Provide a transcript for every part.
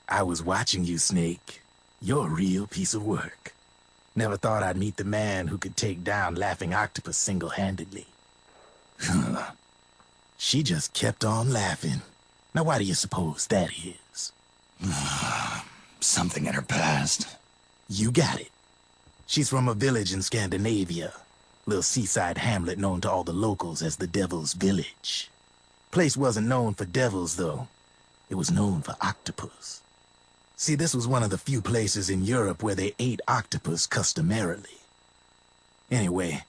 I was watching you, Snake. You're a real piece of work. Never thought I'd meet the man who could take down Laughing Octopus single-handedly. She just kept on laughing. Now why do you suppose that is? Something in her past. You got it. She's from a village in Scandinavia. Little seaside hamlet known to all the locals as the Devil's Village. Place wasn't known for devils, though. It was known for octopus. See, this was one of the few places in Europe where they ate octopus customarily. Anyway,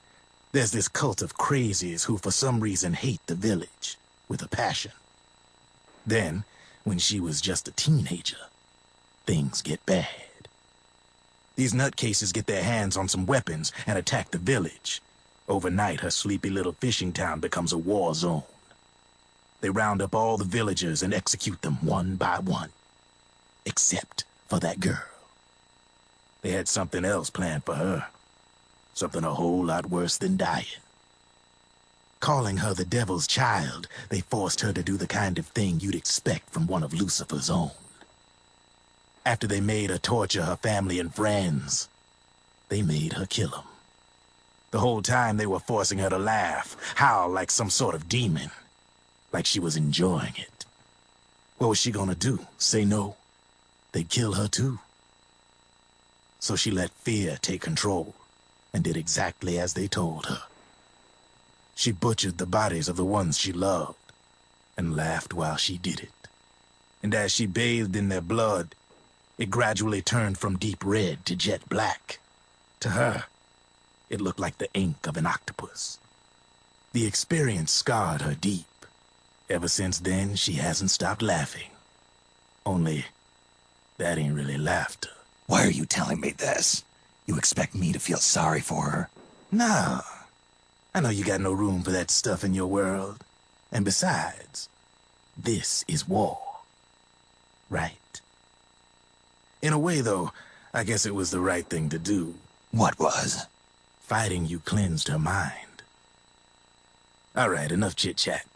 there's this cult of crazies who for some reason hate the village, with a passion. Then, when she was just a teenager, things get bad. These nutcases get their hands on some weapons and attack the village. Overnight, her sleepy little fishing town becomes a war zone. They round up all the villagers and execute them one by one. Except for that girl. They had something else planned for her. Something a whole lot worse than dying. Calling her the Devil's Child, they forced her to do the kind of thing you'd expect from one of Lucifer's own. After they made her torture her family and friends, they made her kill them. The whole time they were forcing her to laugh, howl like some sort of demon. Like she was enjoying it. What was she gonna do? Say no? They'd kill her too. So she let fear take control, and did exactly as they told her. She butchered the bodies of the ones she loved, and laughed while she did it. And as she bathed in their blood, it gradually turned from deep red to jet black. To her, it looked like the ink of an octopus. The experience scarred her deep. Ever since then, she hasn't stopped laughing. Only, that ain't really laughter. Why are you telling me this? You expect me to feel sorry for her? Nah. I know you got no room for that stuff in your world. And besides, this is war. Right? In a way, though, I guess it was the right thing to do. What was? Fighting you cleansed her mind. All right, enough chit-chat.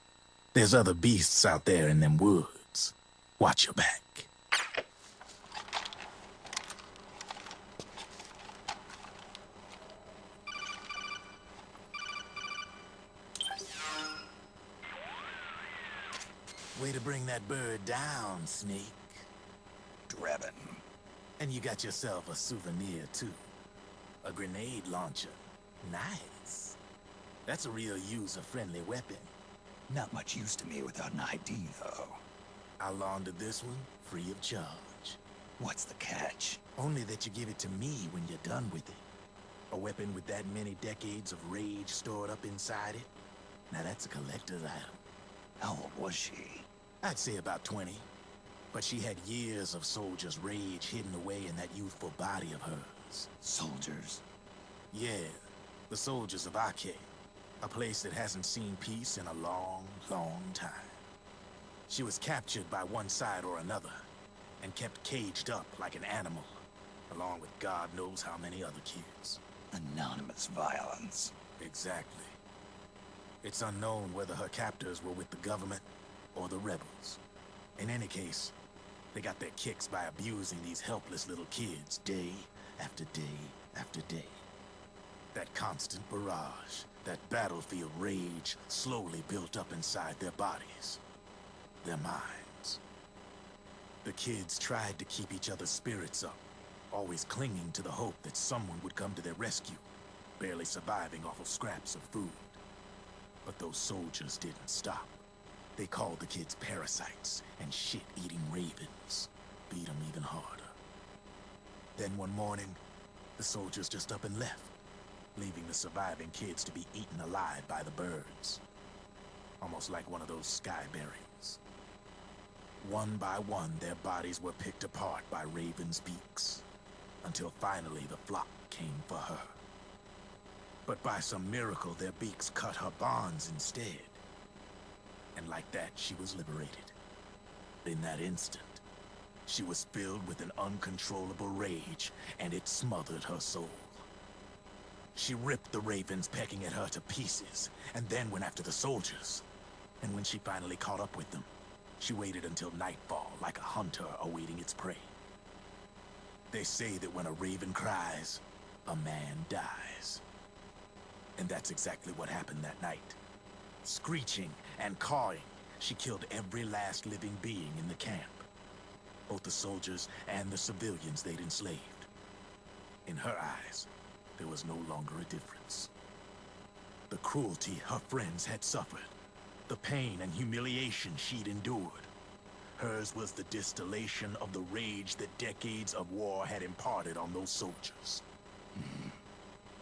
There's other beasts out there in them woods. Watch your back. Way to bring that bird down, Snake. Drebin. And you got yourself a souvenir, too. A grenade launcher. Nice. That's a real user-friendly weapon. Not much use to me without an ID, though. I'll launder this one free of charge. What's the catch? Only that you give it to me when you're done with it. A weapon with that many decades of rage stored up inside it. Now that's a collector's item. How old was she? I'd say about 20. But she had years of soldiers' rage hidden away in that youthful body of hers. Soldiers? Yeah, the soldiers of Ake. A place that hasn't seen peace in a long, long time. She was captured by one side or another, and kept caged up like an animal, along with God knows how many other kids. Anonymous violence. Exactly. It's unknown whether her captors were with the government or the rebels. In any case, they got their kicks by abusing these helpless little kids day after day after day. That constant barrage, that battlefield rage slowly built up inside their bodies, their minds. The kids tried to keep each other's spirits up, always clinging to the hope that someone would come to their rescue, barely surviving off of scraps of food. But those soldiers didn't stop. They called the kids parasites and shit-eating ravens, beat them even harder. Then one morning, the soldiers just up and left, leaving the surviving kids to be eaten alive by the birds. Almost like one of those sky berries. One by one, their bodies were picked apart by ravens' beaks, until finally the flock came for her. But by some miracle, their beaks cut her bonds instead. And like that, she was liberated. In that instant, she was filled with an uncontrollable rage, and it smothered her soul. She ripped the ravens pecking at her to pieces, and then went after the soldiers. And when she finally caught up with them, She waited until nightfall like a hunter awaiting its prey. They say that when a raven cries, a man dies. And that's exactly what happened that night. Screeching and cawing, she killed every last living being in the camp. Both the soldiers and the civilians they'd enslaved. In her eyes, there was no longer a difference. The cruelty her friends had suffered, the pain and humiliation she'd endured. Hers was the distillation of the rage that decades of war had imparted on those soldiers.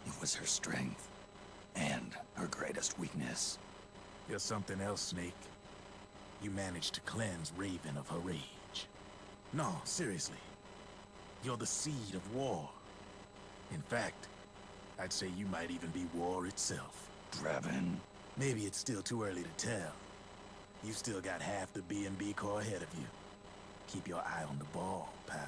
It was her strength, and her greatest weakness. You're something else, Snake. You managed to cleanse Raven of her rage. No, seriously. You're the seed of war. In fact, I'd say you might even be war itself. Draven? Maybe it's still too early to tell. You've still got half the B&B Corps ahead of you. Keep your eye on the ball, pal.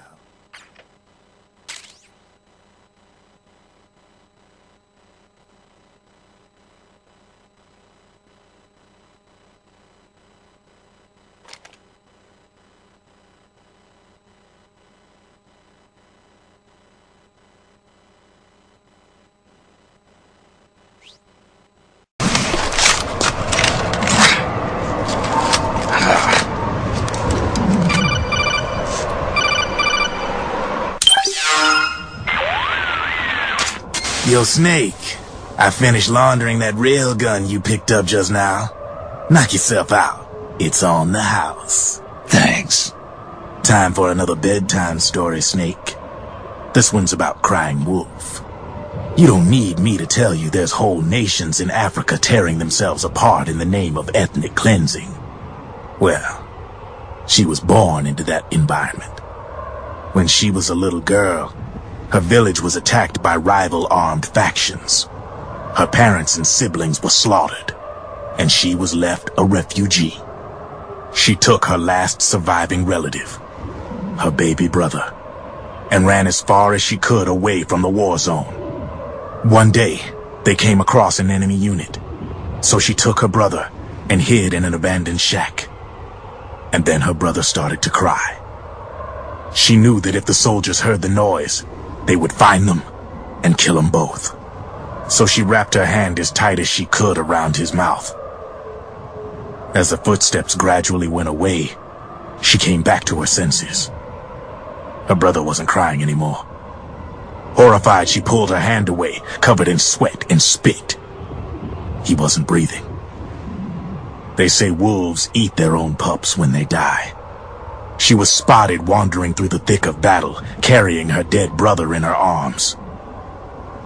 Yo, Snake, I finished laundering that railgun you picked up just now. Knock yourself out. It's on the house. Thanks. Time for another bedtime story, Snake. This one's about crying wolf. You don't need me to tell you there's whole nations in Africa tearing themselves apart in the name of ethnic cleansing. Well, she was born into that environment. When she was a little girl, her village was attacked by rival armed factions. Her parents and siblings were slaughtered, and she was left a refugee. She took her last surviving relative, her baby brother, and ran as far as she could away from the war zone. One day, they came across an enemy unit, so she took her brother and hid in an abandoned shack. And then her brother started to cry. She knew that if the soldiers heard the noise, they would find them and kill them both. So she wrapped her hand as tight as she could around his mouth. As the footsteps gradually went away, she came back to her senses. Her brother wasn't crying anymore. Horrified, she pulled her hand away, covered in sweat and spit. He wasn't breathing. They say wolves eat their own pups when they die. She was spotted wandering through the thick of battle, carrying her dead brother in her arms.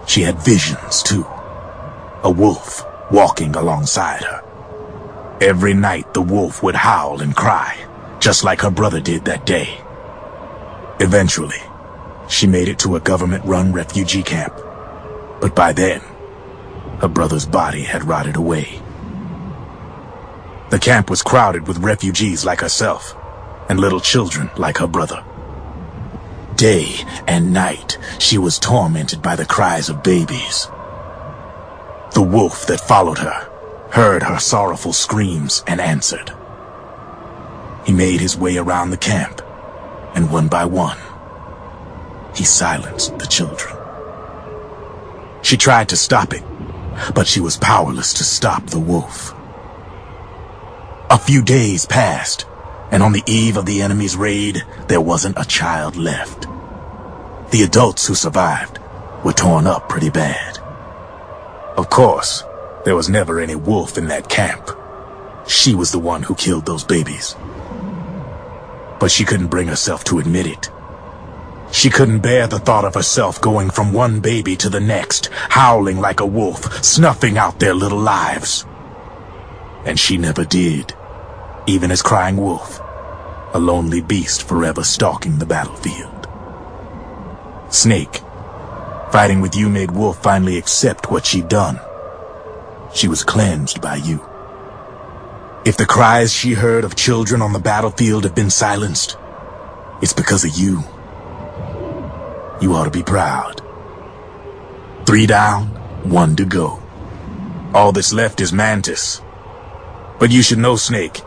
She had visions, too. A wolf walking alongside her. Every night the wolf would howl and cry, just like her brother did that day. Eventually, she made it to a government-run refugee camp. But by then, her brother's body had rotted away. The camp was crowded with refugees like herself, and little children like her brother. Day and night, she was tormented by the cries of babies. The wolf that followed her heard her sorrowful screams and answered. He made his way around the camp, and one by one, he silenced the children. She tried to stop it, but she was powerless to stop the wolf. A few days passed, and on the eve of the enemy's raid, there wasn't a child left. The adults who survived were torn up pretty bad. Of course, there was never any wolf in that camp. She was the one who killed those babies. But she couldn't bring herself to admit it. She couldn't bear the thought of herself going from one baby to the next, howling like a wolf, snuffing out their little lives. And she never did. Even as crying wolf, a lonely beast forever stalking the battlefield. Snake, fighting with you made Wolf finally accept what she'd done. She was cleansed by you. If the cries she heard of children on the battlefield have been silenced, it's because of you. You ought to be proud. 3 down, 1 to go. All that's left is Mantis. But you should know, Snake,